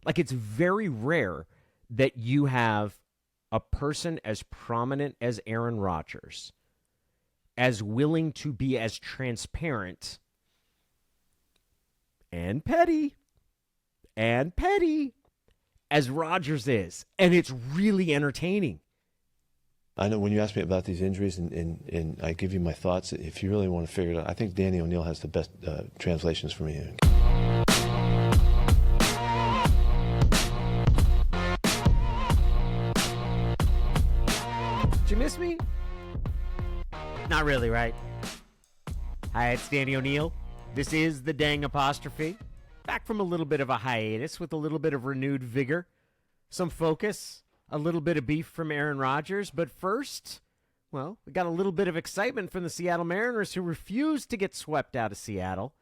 Like, it's very rare that you have a person as prominent as Aaron Rodgers, as willing to be as transparent and petty as Rodgers is. And it's really entertaining. I know when you ask me about these injuries and I give you my thoughts, if you really want to figure it out, I think Danny O'Neill has the best translations for me. Did you miss me? Not really, right? Hi, it's Danny O'Neill. This is the Dang Apostrophe. Back from a little bit of a hiatus with a little bit of renewed vigor, some focus, a little bit of beef from Aaron Rodgers. But first, well, we got a little bit of excitement from the Seattle Mariners, who refused to get swept out of Seattle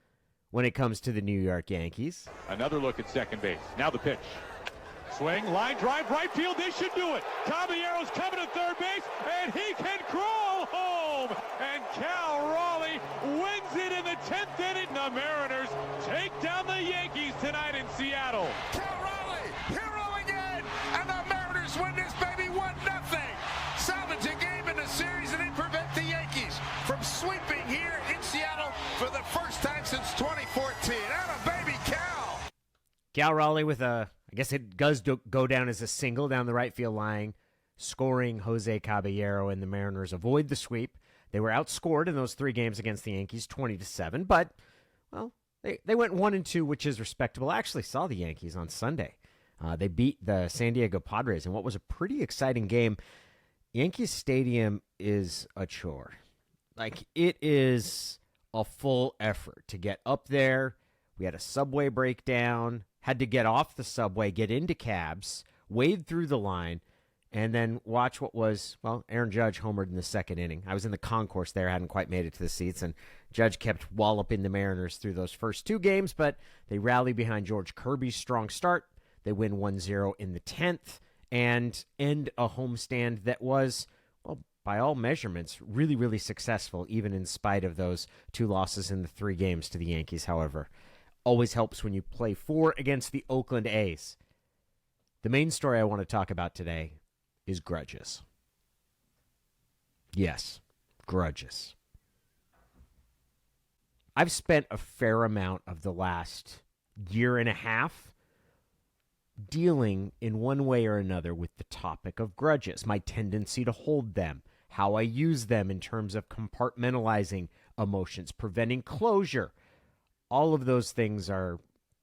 when it comes to the New York Yankees. Another look at second base. Now the pitch. Swing, line drive, right field. They should do it. Caballero's coming to third base, and he can crawl home. And Cal Raleigh wins it in the 10th inning. The Mariners take down the Yankees tonight in Seattle. Cal Raleigh, hero again, and the Mariners win this baby 1-0. Salvage a game in the series, and they prevent the Yankees from sweeping here in Seattle for the first time since 2014. And a baby Cal. Cal Raleigh with I guess it does go down as a single down the right field line, scoring Jose Caballero, and the Mariners avoid the sweep. They were outscored in those 3 games against the Yankees, 20-7, but, well, they went 1-2, which is respectable. I actually saw the Yankees on Sunday. They beat the San Diego Padres in what was a pretty exciting game. Yankee Stadium is a chore. Like, it is a full effort to get up there. We had a subway breakdown, had to get off the subway, get into cabs, wade through the line, and then watch what was, well, Aaron Judge homered in the second inning. I was in the concourse there, hadn't quite made it to the seats, and Judge kept walloping the Mariners through those first 2 games, but they rally behind George Kirby's strong start. They win 1-0 in the 10th and end a homestand that was, well, by all measurements, really, really successful, even in spite of those 2 losses in the 3 games to the Yankees, however. Always helps when you play 4 against the Oakland A's. The main story I want to talk about today is grudges. Yes, grudges. I've spent a fair amount of the last year and a half dealing in one way or another with the topic of grudges, my tendency to hold them, how I use them in terms of compartmentalizing emotions, preventing closure. All of those things are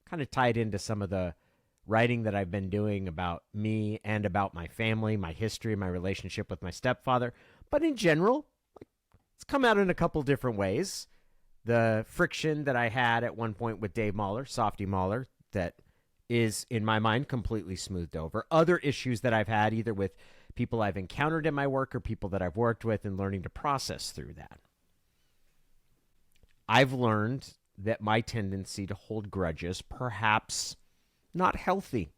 kind of tied into some of the writing that I've been doing about me and about my family, my history, my relationship with my stepfather. But in general, it's come out in a couple different ways. The friction that I had at one point with Dave Mahler, Softy Mahler, that is, in my mind, completely smoothed over. Other issues that I've had, either with people I've encountered in my work or people that I've worked with, and learning to process through that. I've learned that my tendency to hold grudges, perhaps not healthy,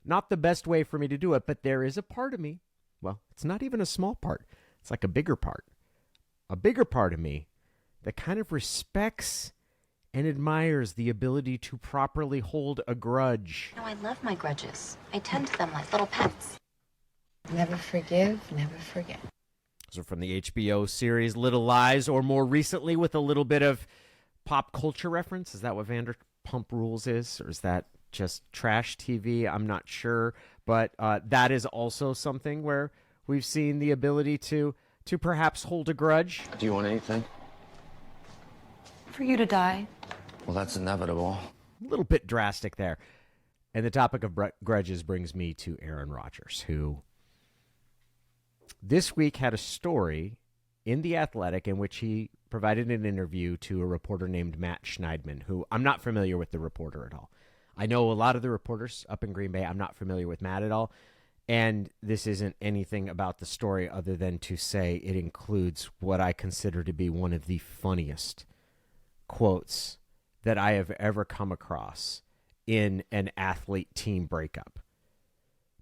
not the best way for me to do it, but there is a part of me, well, it's not even a small part, it's like a bigger part of me that kind of respects and admires the ability to properly hold a grudge. No, I love my grudges. I tend to them like little pets. Never forgive, never forget. So from the HBO series Little Lies, or more recently with a little bit of pop culture reference. Is that what Vanderpump Rules is? Or is that just trash TV? I'm not sure. But that is also something where we've seen the ability to perhaps hold a grudge. Do you want anything? For you to die. Well, that's inevitable. A little bit drastic there. And the topic of grudges brings me to Aaron Rodgers, who this week had a story in The Athletic in which he provided an interview to a reporter named Matt Schneidman, who I'm not familiar with the reporter at all. I know a lot of the reporters up in Green Bay. I'm not familiar with Matt at all. And this isn't anything about the story other than to say it includes what I consider to be one of the funniest quotes that I have ever come across in an athlete-team breakup.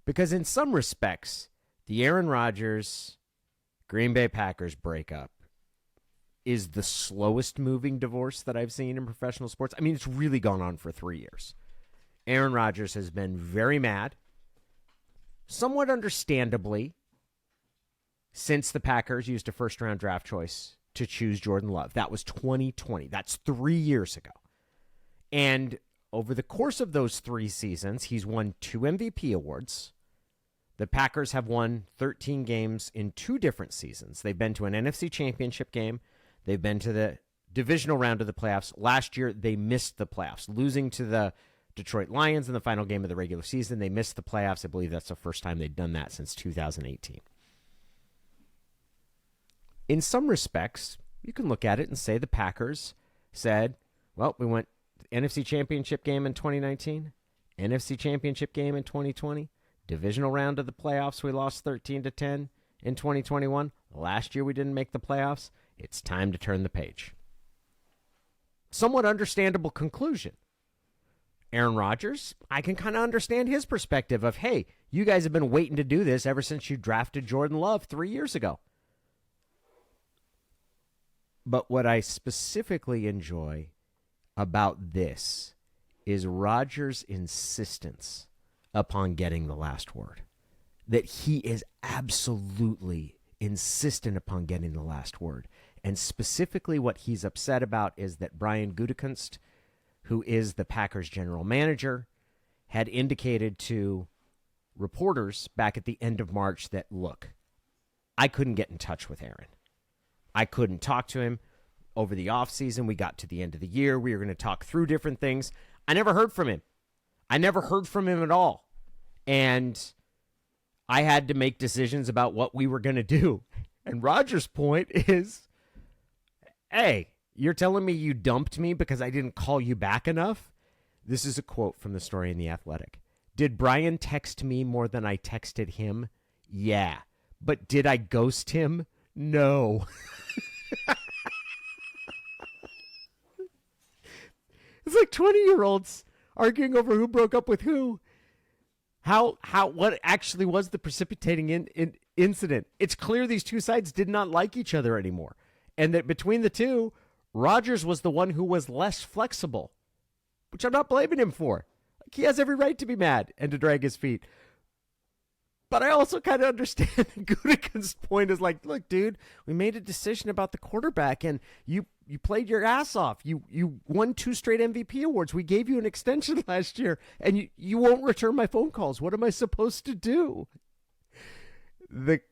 Because in some respects, the Aaron Rodgers, Green Bay Packers breakup is the slowest moving divorce that I've seen in professional sports. I mean, it's really gone on for 3 years. Aaron Rodgers has been very mad, somewhat understandably, since the Packers used a first-round draft choice to choose Jordan Love. That was 2020. That's 3 years ago. And over the course of those 3 seasons, he's won 2 MVP awards. The Packers have won 13 games in 2 different seasons. They've been to an NFC Championship game. They've been to the divisional round of the playoffs. Last year, they missed the playoffs, losing to the Detroit Lions in the final game of the regular season. They missed the playoffs. I believe that's the first time they'd done that since 2018. In some respects, you can look at it and say the Packers said, well, we went NFC Championship game in 2019, NFC Championship game in 2020, divisional round of the playoffs, we lost 13-10 in 2021. Last year we didn't make the playoffs. It's time to turn the page. Somewhat understandable conclusion. Aaron Rodgers, I can kind of understand his perspective of, hey, you guys have been waiting to do this ever since you drafted Jordan Love 3 years ago. But what I specifically enjoy about this is Rodgers' insistence upon getting the last word. That he is absolutely insistent upon getting the last word. And specifically what he's upset about is that Brian Gutekunst, who is the Packers general manager, had indicated to reporters back at the end of March that, look, I couldn't get in touch with Aaron. I couldn't talk to him over the offseason. We got to the end of the year. We were going to talk through different things. I never heard from him. I never heard from him at all. And I had to make decisions about what we were going to do. And Rodgers' point is, hey, you're telling me you dumped me because I didn't call you back enough? This is a quote from the story in The Athletic. Did Brian text me more than I texted him? Yeah. But did I ghost him? No. It's like 20-year-olds arguing over who broke up with who. What actually was the precipitating incident? It's clear these two sides did not like each other anymore. And that between the two, Rodgers was the one who was less flexible, which I'm not blaming him for. Like, he has every right to be mad and to drag his feet. But I also kind of understand Gutekunst's point is like, look, dude, we made a decision about the quarterback, and you played your ass off. You won 2 straight MVP awards. We gave you an extension last year, and you won't return my phone calls. What am I supposed to do? The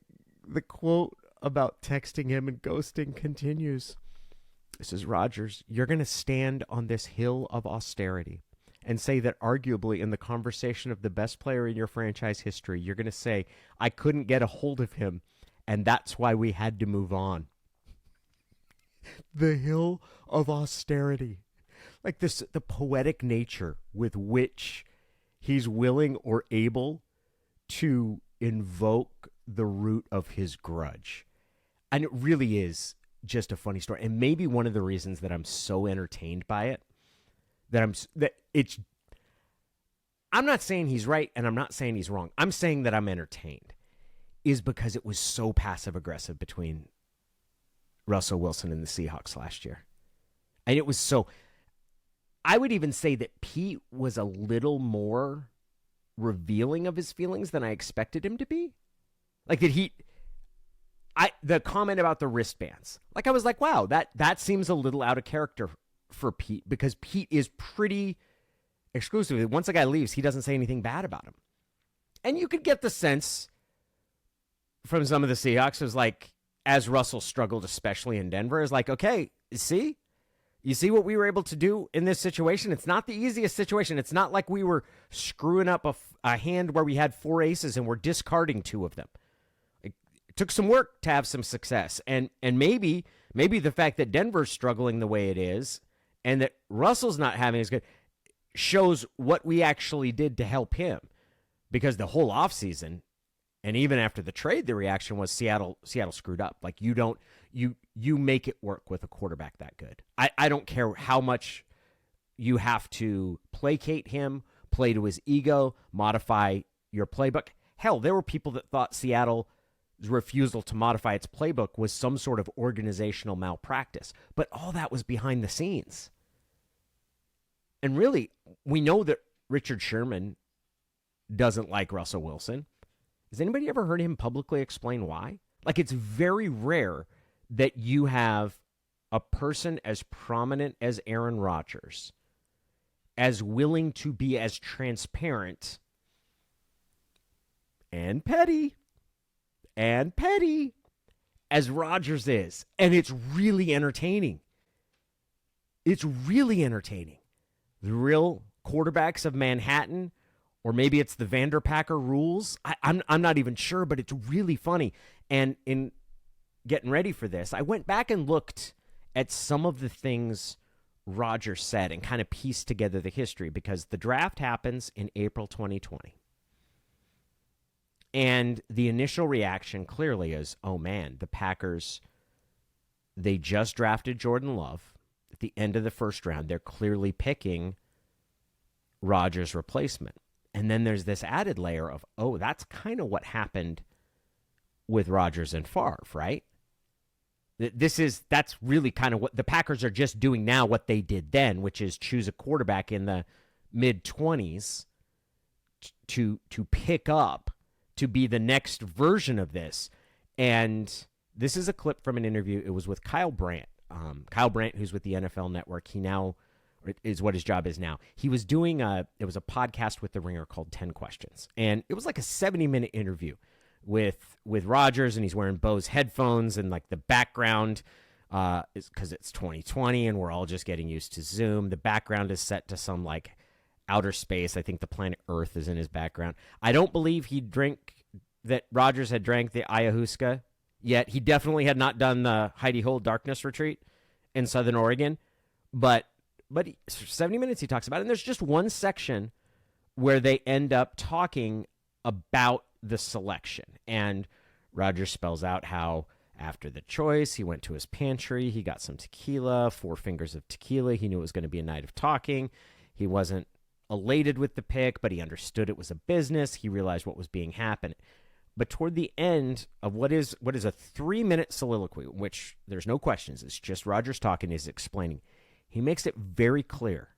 quote about texting him and ghosting continues. This is Rodgers. You're going to stand on this hill of austerity and say that arguably in the conversation of the best player in your franchise history, you're going to say, I couldn't get a hold of him, and that's why we had to move on. The hill of austerity. Like this, the poetic nature with which he's willing or able to invoke the root of his grudge. And it really is just a funny story. And maybe one of the reasons that I'm so entertained by it, I'm not saying he's right and I'm not saying he's wrong. I'm saying that I'm entertained is because it was so passive aggressive between Russell Wilson and the Seahawks last year. And it was so, I would even say that Pete was a little more revealing of his feelings than I expected him to be. Like the comment about the wristbands, like I was like, wow, that seems a little out of character for Pete, because Pete is pretty exclusively, once a guy leaves, he doesn't say anything bad about him. And you could get the sense from some of the Seahawks, it was like, as Russell struggled, especially in Denver, is like, okay, you see what we were able to do in this situation? It's not the easiest situation. It's not like we were screwing up a hand where we had 4 aces and we're discarding 2 of them. It took some work to have some success. And maybe the fact that Denver's struggling the way it is and that Russell's not having as good shows what we actually did to help him. Because the whole offseason, and even after the trade, the reaction was Seattle screwed up. Like, you make it work with a quarterback that good. I don't care how much you have to placate him, play to his ego, modify your playbook. Hell, there were people that thought Seattle's refusal to modify its playbook was some sort of organizational malpractice. But all that was behind the scenes. And really, we know that Richard Sherman doesn't like Russell Wilson. Has anybody ever heard him publicly explain why? Like, it's very rare that you have a person as prominent as Aaron Rodgers as willing to be as transparent and petty as Rodgers is. And it's really entertaining. It's really entertaining. The real quarterbacks of Manhattan, or maybe it's the Vanderpacker rules. I'm not even sure, but it's really funny. And in getting ready for this, I went back and looked at some of the things Rodgers said and kind of pieced together the history, because the draft happens in April 2020. And the initial reaction clearly is, oh man, the Packers, they just drafted Jordan Love at the end of the first round. They're clearly picking Rodgers' replacement. And then there's this added layer of, oh, that's kind of what happened with Rodgers and Favre, right? That's really kind of what the Packers are just doing now, what they did then, which is choose a quarterback in the mid-20s to pick up to be the next version of this. And this is a clip from an interview. It was with Kyle Brandt. Kyle Brandt, who's with the NFL Network, he now is what his job is now. He was doing it was a podcast with The Ringer called 10 Questions. And it was like a 70-minute interview with Rodgers, and he's wearing Bose headphones, and like the background is because it's 2020 and we're all just getting used to Zoom. The background is set to some like outer space. I think the planet Earth is in his background. I don't believe that Rodgers had drank the ayahuasca yet. He definitely had not done the Heidi Hole Darkness Retreat in Southern Oregon, but 70 minutes he talks about it. And there's just one section where they end up talking about the selection. And Rodgers spells out how after the choice, he went to his pantry, he got some tequila, 4 fingers of tequila. He knew it was going to be a night of talking. He wasn't elated with the pick, but he understood it was a business. He realized what was being happened. But toward the end of what is a 3-minute soliloquy, which there's no questions, it's just Rodgers talking, he's explaining. He makes it very clear.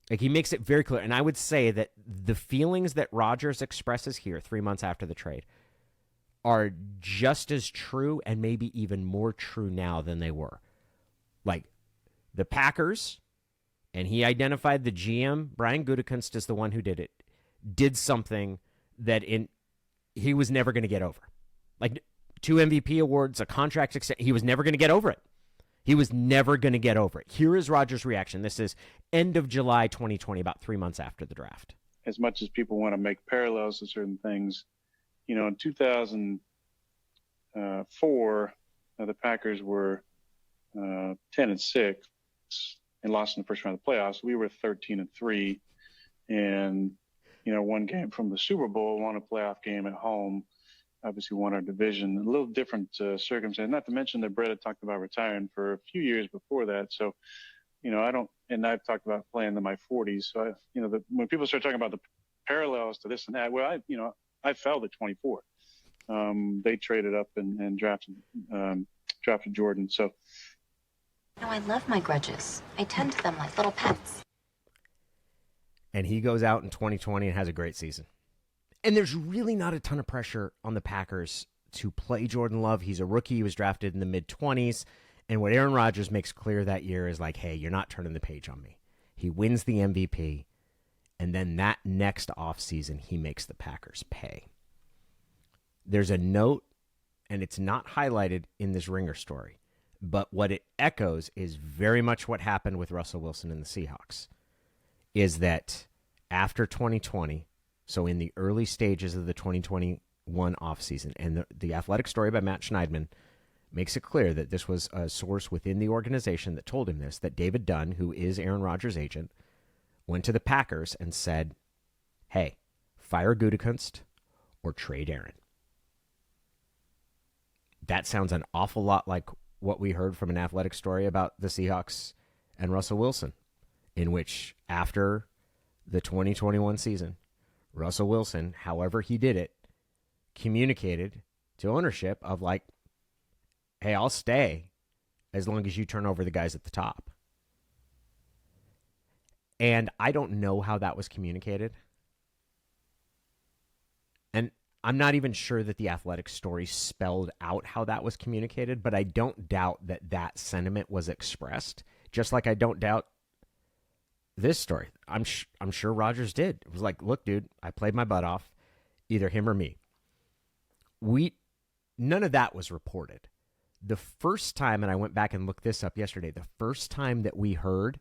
And I would say that the feelings that Rodgers expresses here 3 months after the trade are just as true and maybe even more true now than they were. Like the Packers, and he identified the GM, Brian Gutekunst, as the one who did it, did something that he was never going to get over. Like 2 MVP awards, a contract extension, he was never going to get over it. He was never going to get over it. Here is Rodgers' reaction. This is end of July 2020, about 3 months after the draft. As much as people want to make parallels to certain things, in 2004, the Packers were 10-6 and lost in the first round of the playoffs. We were 13-3, and one game from the Super Bowl, won a playoff game at home. Obviously won our division. A little different circumstance. Not to mention that Brett had talked about retiring for a few years before that. So, and I've talked about playing in my 40s. So, when people start talking about the parallels to this and that, well, I fell at 24. They traded up and drafted Jordan. So, I love my grudges. I tend to them like little pets. And he goes out in 2020 and has a great season. And there's really not a ton of pressure on the Packers to play Jordan Love. He's a rookie. He was drafted in the mid-20s. And what Aaron Rodgers makes clear that year is like, hey, you're not turning the page on me. He wins the MVP. And then that next offseason, he makes the Packers pay. There's a note, and it's not highlighted in this Ringer story, but what it echoes is very much what happened with Russell Wilson and the Seahawks, is that after 2020, so in the early stages of the 2021 offseason, and the Athletic story by Matt Schneidman makes it clear that this was a source within the organization that told him this, that David Dunn, who is Aaron Rodgers' agent, went to the Packers and said, hey, fire Gutekunst or trade Aaron. That sounds an awful lot like what we heard from an Athletic story about the Seahawks and Russell Wilson, in which after the 2021 season, Russell Wilson, however he did it, communicated to ownership of like, hey, I'll stay as long as you turn over the guys at the top. And I don't know how that was communicated. And I'm not even sure that the Athletic story spelled out how that was communicated, but I don't doubt that that sentiment was expressed, just like I don't doubt this story. I'm sure Rodgers did. It was like, look, dude, I played my butt off, either him or me. None of that was reported. The first time, and I went back and looked this up yesterday, the first time that we heard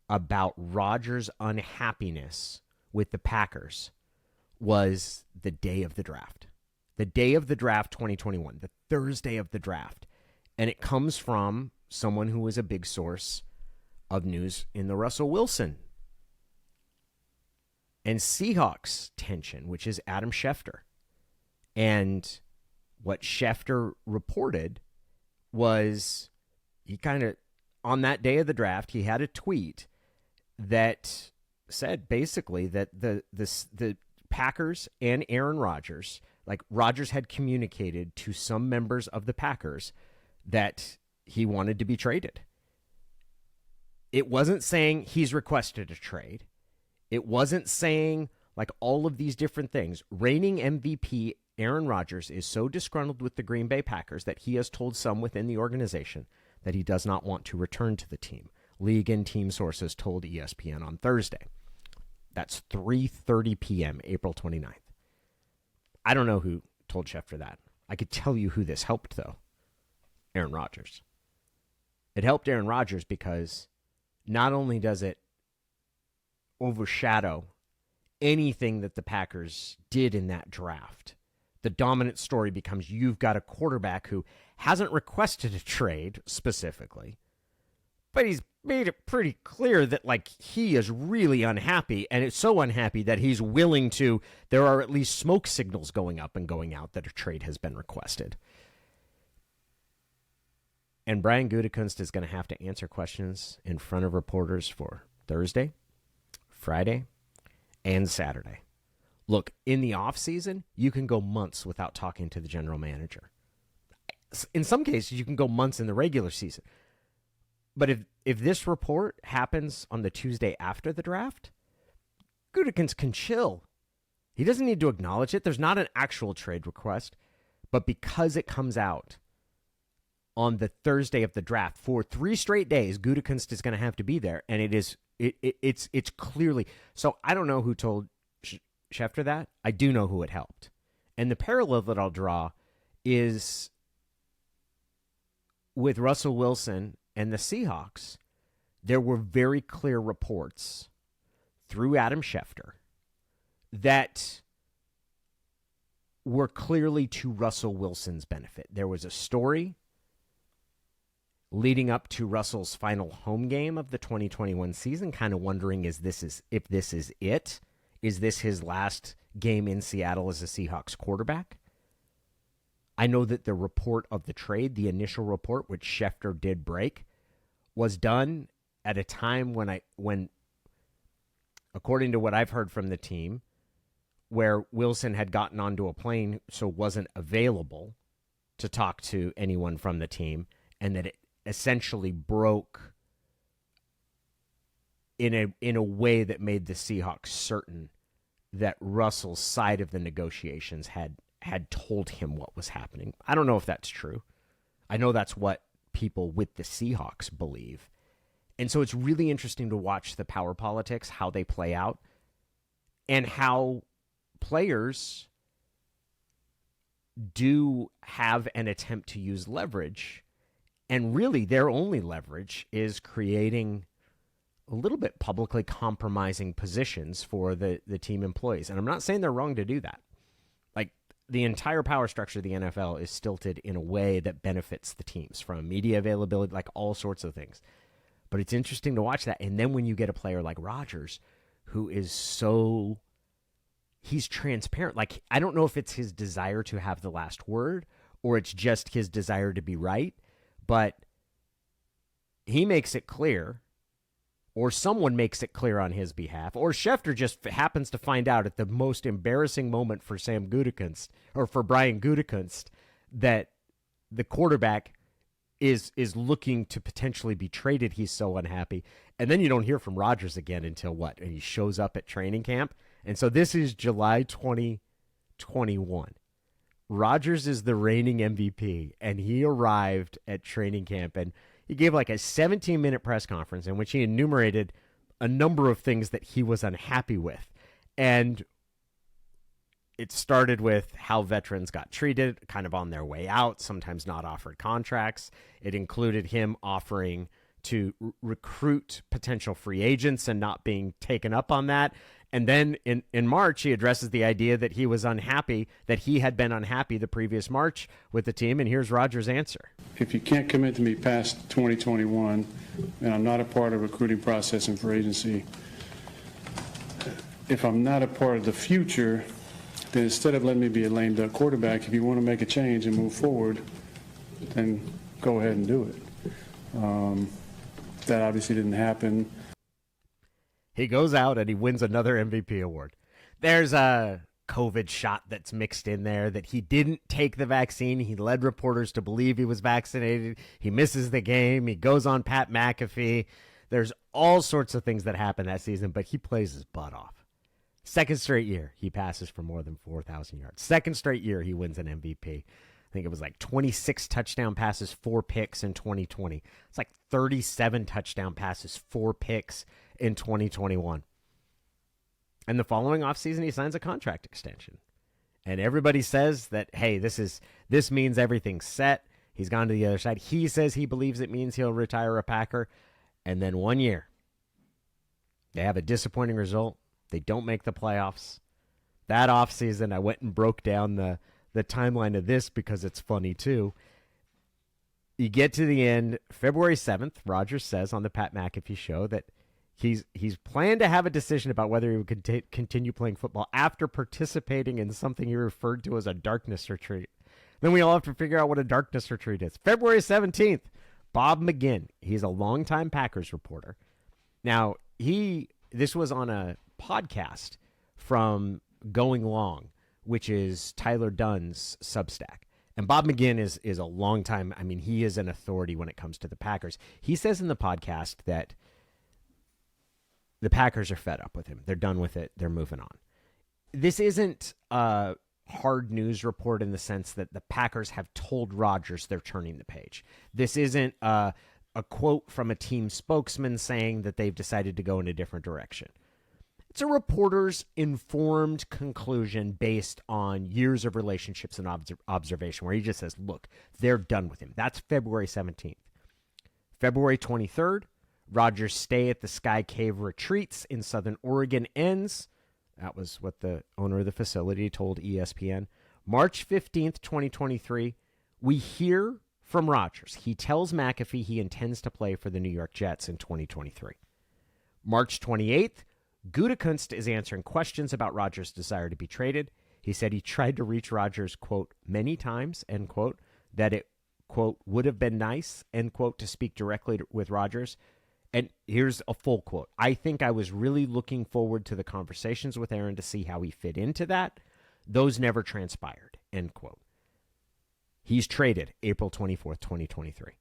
about Rodgers' unhappiness with the Packers was the day of the draft. The day of the draft 2021, the Thursday of the draft. And it comes from someone who was a big source of news in the Russell Wilson and Seahawks tension, which is Adam Schefter. And what Schefter reported was he kind of, on that day of the draft, he had a tweet that said basically that the Packers and Aaron Rodgers, like Rodgers had communicated to some members of the Packers that he wanted to be traded. It wasn't saying he's requested a trade. It wasn't saying like all of these different things. Reigning MVP Aaron Rodgers is so disgruntled with the Green Bay Packers that he has told some within the organization that he does not want to return to the team. League and team sources told ESPN on Thursday. That's 3:30 p.m., April 29th. I don't know who told Schefter that. I could tell you who this helped, though. Aaron Rodgers. It helped Aaron Rodgers because not only does it overshadow anything that the Packers did in that draft, the dominant story becomes you've got a quarterback who hasn't requested a trade specifically, but he's made it pretty clear that like he is really unhappy, and it's so unhappy that he's willing to, there are at least smoke signals going up and going out that a trade has been requested. And Brian Gutekunst is going to have to answer questions in front of reporters for Thursday, Friday, and Saturday. Look, in the offseason, you can go months without talking to the general manager. In some cases, you can go months in the regular season. But if this report happens on the Tuesday after the draft, Gutekunst can chill. He doesn't need to acknowledge it. There's not an actual trade request. But because it comes out on the Thursday of the draft for 3 straight days, Gutekunst is going to have to be there. And it's clearly. So I don't know who told Schefter that. I do know who it helped. And the parallel that I'll draw is with Russell Wilson and the Seahawks. There were very clear reports through Adam Schefter that were clearly to Russell Wilson's benefit. There was a story leading up to Russell's final home game of the 2021 season, kind of wondering if this is it. Is this his last game in Seattle as a Seahawks quarterback? I know that the report of the trade, the initial report, which Schefter did break, was done at a time when, according to what I've heard from the team, where Wilson had gotten onto a plane, so wasn't available to talk to anyone from the team, and that it essentially broke in a way that made the Seahawks certain that Russell's side of the negotiations had told him what was happening. I don't know if that's true. I know that's what people with the Seahawks believe. And so it's really interesting to watch the power politics, how they play out, and how players do have an attempt to use leverage. And really, their only leverage is creating a little bit publicly compromising positions for the team employees. And I'm not saying they're wrong to do that. Like, the entire power structure of the NFL is stilted in a way that benefits the teams, from media availability, like all sorts of things. But it's interesting to watch that. And then when you get a player like Rodgers, who is so, he's transparent. Like, I don't know if it's his desire to have the last word or it's just his desire to be right, but he makes it clear, or someone makes it clear on his behalf, or Schefter just happens to find out at the most embarrassing moment for Sam Gutekunst, or for Brian Gutekunst, that the quarterback is looking to potentially be traded. He's so unhappy. And then you don't hear from Rodgers again until what? And he shows up at training camp. And so this is July 2021. Rodgers is the reigning MVP, and he arrived at training camp, and he gave like a 17-minute press conference in which he enumerated a number of things that he was unhappy with. And it started with how veterans got treated, kind of on their way out, sometimes not offered contracts. It included him offering to recruit potential free agents and not being taken up on that. And then in March, he addresses the idea that he was unhappy, that he had been unhappy the previous March with the team. And here's Rodgers' answer. If you can't commit to me past 2021, and I'm not a part of the recruiting process and free agency, if I'm not a part of the future, then instead of letting me be a lame duck quarterback, if you want to make a change and move forward, then go ahead and do it. That obviously didn't happen. He goes out and he wins another MVP award. There's a COVID shot that's mixed in there that he didn't take the vaccine. He led reporters to believe he was vaccinated. He misses the game. He goes on Pat McAfee. There's all sorts of things that happen that season, but he plays his butt off. Second straight year, he passes for more than 4,000 yards. Second straight year, he wins an MVP. I think it was like 26 touchdown passes, 4 picks in 2020. It's like 37 touchdown passes, 4 picks in 2021. And the following offseason, he signs a contract extension. And everybody says that, hey, this means everything's set. He's gone to the other side. He says he believes it means he'll retire a Packer. And then 1 year, they have a disappointing result. They don't make the playoffs. That offseason, I went and broke down the timeline of this because it's funny too. You get to the end, February 7th, Rodgers says on the Pat McAfee show that he's planned to have a decision about whether he would continue playing football after participating in something he referred to as a darkness retreat. Then we all have to figure out what a darkness retreat is. February 17th, Bob McGinn, he's a longtime Packers reporter. Now, this was on a podcast from Going Long, which is Tyler Dunn's Substack. And Bob McGinn is a long time, he is an authority when it comes to the Packers. He says in the podcast that the Packers are fed up with him. They're done with it. They're moving on. This isn't a hard news report in the sense that the Packers have told Rodgers they're turning the page. This isn't a quote from a team spokesman saying that they've decided to go in a different direction. It's a reporter's informed conclusion based on years of relationships and observation where he just says, look, they're done with him. That's February 17th. February 23rd, Rodgers' stay at the Sky Cave Retreats in Southern Oregon ends. That was what the owner of the facility told ESPN. March 15th, 2023, we hear from Rodgers. He tells McAfee he intends to play for the New York Jets in 2023. March 28th, Gutekunst is answering questions about Rodgers' desire to be traded. He said he tried to reach Rodgers, quote, many times, end quote, that it, quote, would have been nice, end quote, to speak directly with Rodgers. And here's a full quote. I think I was really looking forward to the conversations with Aaron to see how he fit into that. Those never transpired, end quote. He's traded April 24th, 2023.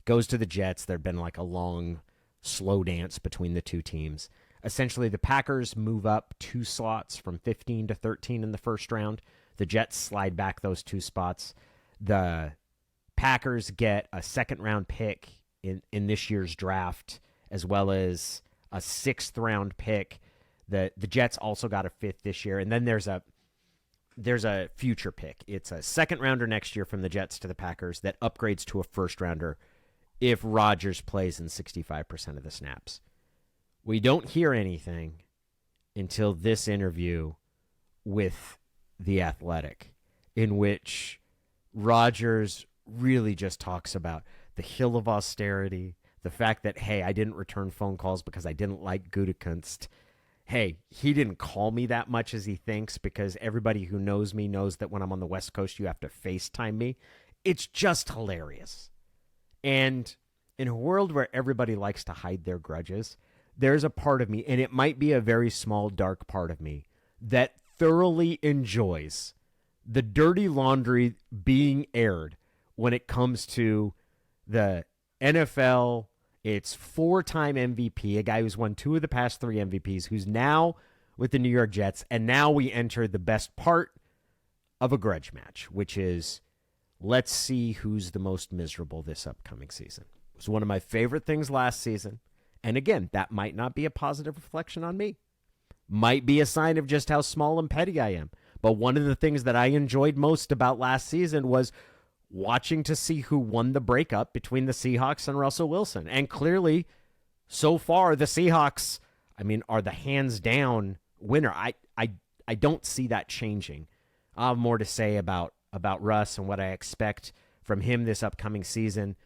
Goes to the Jets. There'd been like a long, slow dance between the two teams. Essentially, the Packers move up 2 slots from 15 to 13 in the first round. The Jets slide back those 2 spots. The Packers get a second-round pick in this year's draft, as well as a 6th-round pick. The Jets also got a 5th this year. And then there's a future pick. It's a 2nd-rounder next year from the Jets to the Packers that upgrades to a 1st-rounder if Rodgers plays in 65% of the snaps. We don't hear anything until this interview with The Athletic, in which Rodgers really just talks about the hill of austerity, the fact that, hey, I didn't return phone calls because I didn't like Gutekunst. Hey, he didn't call me that much as he thinks because everybody who knows me knows that when I'm on the West Coast, you have to FaceTime me. It's just hilarious. And in a world where everybody likes to hide their grudges, there's a part of me, and it might be a very small, dark part of me, that thoroughly enjoys the dirty laundry being aired when it comes to the NFL. It's 4-time MVP, a guy who's won 2 of the past 3 MVPs, who's now with the New York Jets. And now we enter the best part of a grudge match, which is let's see who's the most miserable this upcoming season. It was one of my favorite things last season. And again, that might not be a positive reflection on me. Might be a sign of just how small and petty I am. But one of the things that I enjoyed most about last season was watching to see who won the breakup between the Seahawks and Russell Wilson. And clearly, so far, the Seahawks, are the hands down winner. I don't see that changing. I have more to say about Russ and what I expect from him this upcoming season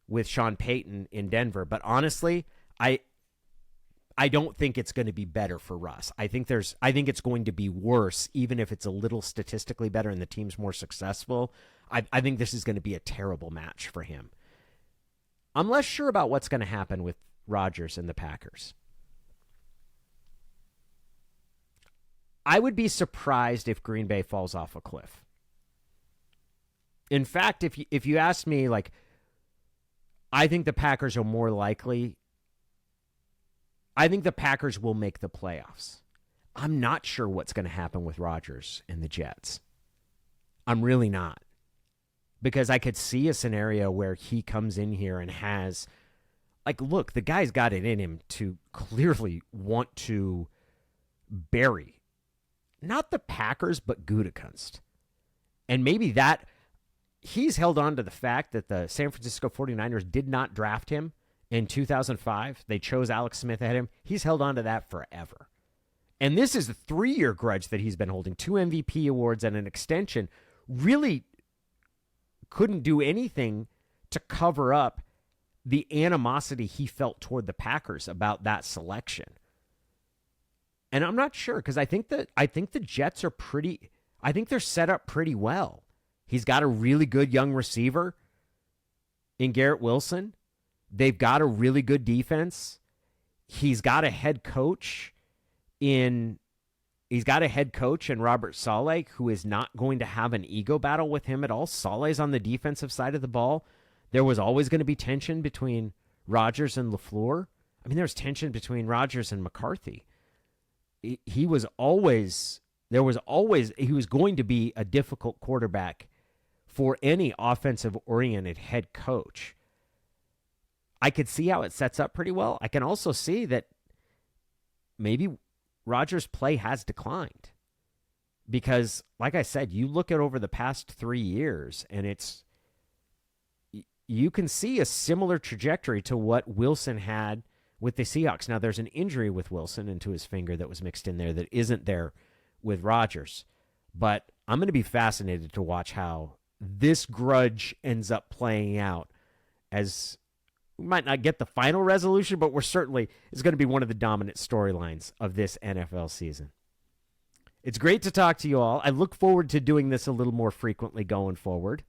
with Sean Payton in Denver. But honestly, I don't think it's going to be better for Russ. I think it's going to be worse, even if it's a little statistically better and the team's more successful. I think this is going to be a terrible match for him. I'm less sure about what's going to happen with Rodgers and the Packers. I would be surprised if Green Bay falls off a cliff. In fact, if you ask me, I think the Packers are more likely. I think the Packers will make the playoffs. I'm not sure what's going to happen with Rodgers and the Jets. I'm really not. Because I could see a scenario where he comes in here and has, look, the guy's got it in him to clearly want to bury, not the Packers, but Gutekunst. And maybe that, he's held on to the fact that the San Francisco 49ers did not draft him in 2005. They chose Alex Smith ahead of him. He's held on to that forever. And this is a 3-year grudge that he's been holding. 2 MVP awards and an extension. Really couldn't do anything to cover up the animosity he felt toward the Packers about that selection. And I'm not sure, because I think the Jets are I think they're set up pretty well. He's got a really good young receiver in Garrett Wilson. They've got a really good defense. He's got a head coach in Robert Saleh, who is not going to have an ego battle with him at all. Saleh's on the defensive side of the ball. There was always going to be tension between Rodgers and LaFleur. There was tension between Rodgers and McCarthy. He was going to be a difficult quarterback for any offensive-oriented head coach. I could see how it sets up pretty well. I can also see that maybe Rodgers' play has declined because, like I said, you look at over the past 3 years and you can see a similar trajectory to what Wilson had with the Seahawks. Now, there's an injury with Wilson and to his finger that was mixed in there that isn't there with Rodgers. But I'm going to be fascinated to watch how this grudge ends up playing out, as we might not get the final resolution, but it's going to be one of the dominant storylines of this NFL season. It's great to talk to you all. I look forward to doing this a little more frequently going forward.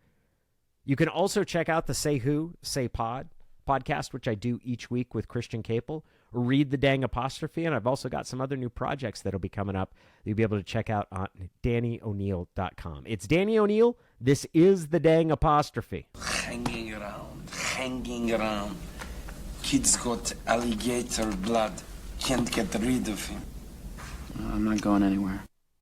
You can also check out the Say Who, Say Pod podcast, which I do each week with Christian Capel. Read the Dang Apostrophe, and I've also got some other new projects that'll be coming up that you'll be able to check out on DannyO'Neill.com. It's Danny O'Neill. This is the Dang Apostrophe. Hanging around. Kid's got alligator blood. Can't get rid of him. I'm not going anywhere.